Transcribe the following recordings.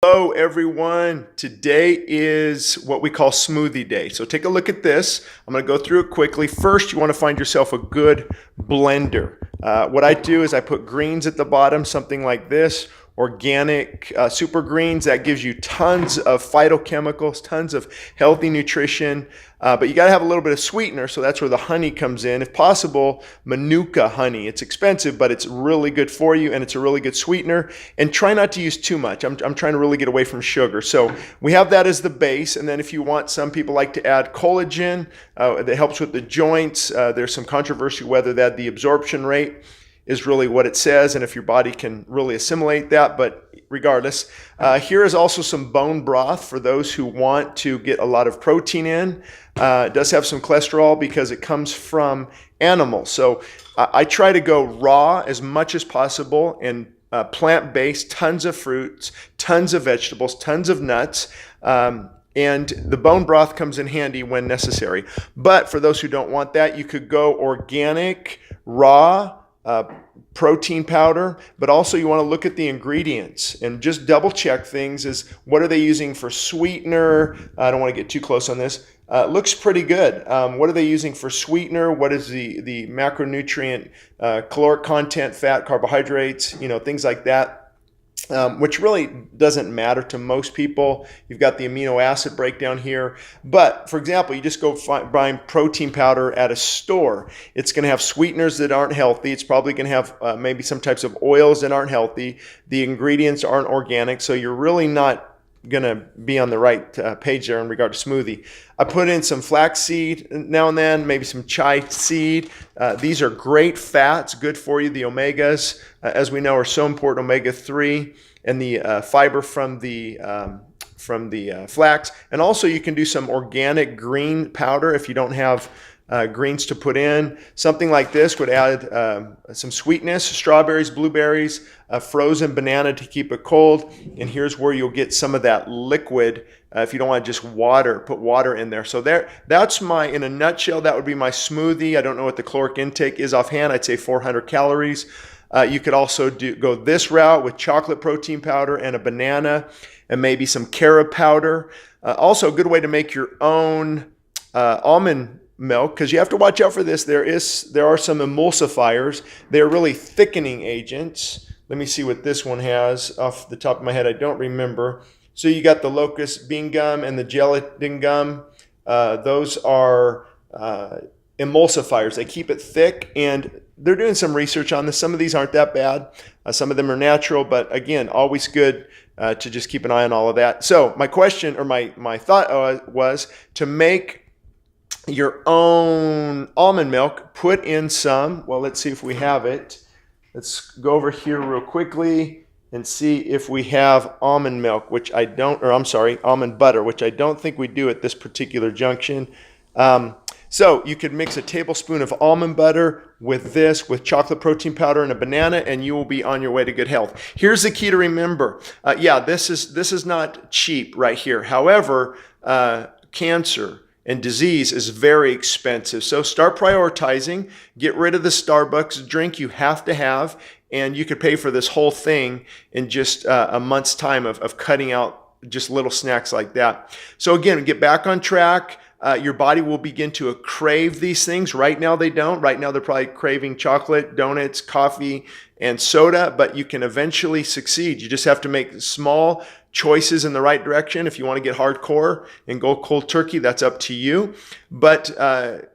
Hello everyone. Today is what we call smoothie day. So take a look at this. I'm going to go through it quickly. First, you want to find yourself a good blender. What I do is I put greens at the bottom, something like this. Organic super greens, that gives you tons of phytochemicals, tons of healthy nutrition, but you got to have a little bit of sweetener, so that's where the honey comes in. If possible, Manuka honey. It's expensive, but it's really good for you, and it's a really good sweetener. And try not to use too much. I'm trying to really get away from sugar. So we have that as the base, and then if you want, some people like to add collagen that helps with the joints. There's some controversy whether that the absorption rate is really what it says, and if your body can really assimilate that, but regardless. Here is also some bone broth for those who want to get a lot of protein in. It does have some cholesterol because it comes from animals. So I try to go raw as much as possible and plant-based, tons of fruits, tons of vegetables, tons of nuts. And the bone broth comes in handy when necessary. But for those who don't want that, you could go organic, raw, protein powder, but also you want to look at the ingredients and just double check things. Is what are they using for sweetener? I don't want to get too close on this. Looks pretty good. What are they using for sweetener? What is the macronutrient, caloric content, fat, carbohydrates, things like that. Which really doesn't matter to most people. You've got the amino acid breakdown here. But for example, you just go buying protein powder at a store. It's going to have sweeteners that aren't healthy. It's probably going to have maybe some types of oils that aren't healthy. The ingredients aren't organic. So you're really not going to be on the right page there in regard to smoothie. I put in some flaxseed now and then, maybe some chia seed. These are great fats, good for you. The omegas, as we know, are so important. Omega-3 and the fiber from the flax. And also you can do some organic green powder if you don't have greens to put in. Something like this would add some sweetness, strawberries, blueberries, a frozen banana to keep it cold. And here's where you'll get some of that liquid. If you don't want just water, put water in there. So that's in a nutshell, that would be my smoothie. I don't know what the caloric intake is offhand. I'd say 400 calories. You could also go this route with chocolate protein powder and a banana and maybe some carob powder. Also a good way to make your own almond milk, because you have to watch out for this. There are some emulsifiers. They're really thickening agents. Let me see what this one has off the top of my head. I don't remember. So you got the locust bean gum and the gelatin gum. Those are emulsifiers. They keep it thick, and they're doing some research on this. Some of these aren't that bad. Some of them are natural, but again, always good to just keep an eye on all of that. So my question, or my thought was to make your own almond milk. Put in some, well, let's see if we have it. Let's go over here real quickly and see if we have almond milk, which I don't, or I'm sorry, almond butter, which I don't think we do at this particular junction. So you could mix a tablespoon of almond butter with chocolate protein powder and a banana, and you will be on your way to good health. Here's the key to remember. This is not cheap right here. However, cancer and disease is very expensive. So start prioritizing. Get rid of the Starbucks drink you have to have, and you could pay for this whole thing in just a month's time of cutting out just little snacks like that. So again, get back on track. Your body will begin to crave these things. Right now they don't. Right now they're probably craving chocolate, donuts, coffee, and soda, but you can eventually succeed. You just have to make small choices in the right direction. If you want to get hardcore and go cold turkey, that's up to you. But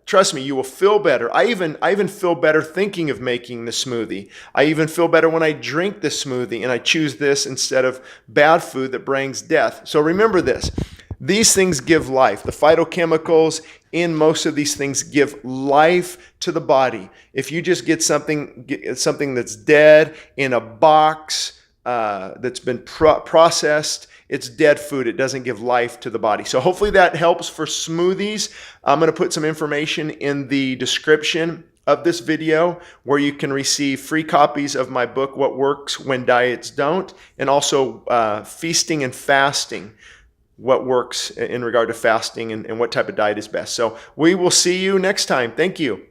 trust me, you will feel better. I even feel better thinking of making the smoothie. I even feel better when I drink the smoothie and I choose this instead of bad food that brings death. So remember this. These things give life. The phytochemicals in most of these things give life to the body. If you just get something that's dead in a box, that's been processed, it's dead food. It doesn't give life to the body. So hopefully that helps for smoothies. I'm going to put some information in the description of this video where you can receive free copies of my book, What Works When Diets Don't, and also feasting and fasting. What works in regard to fasting and what type of diet is best. So we will see you next time. Thank you.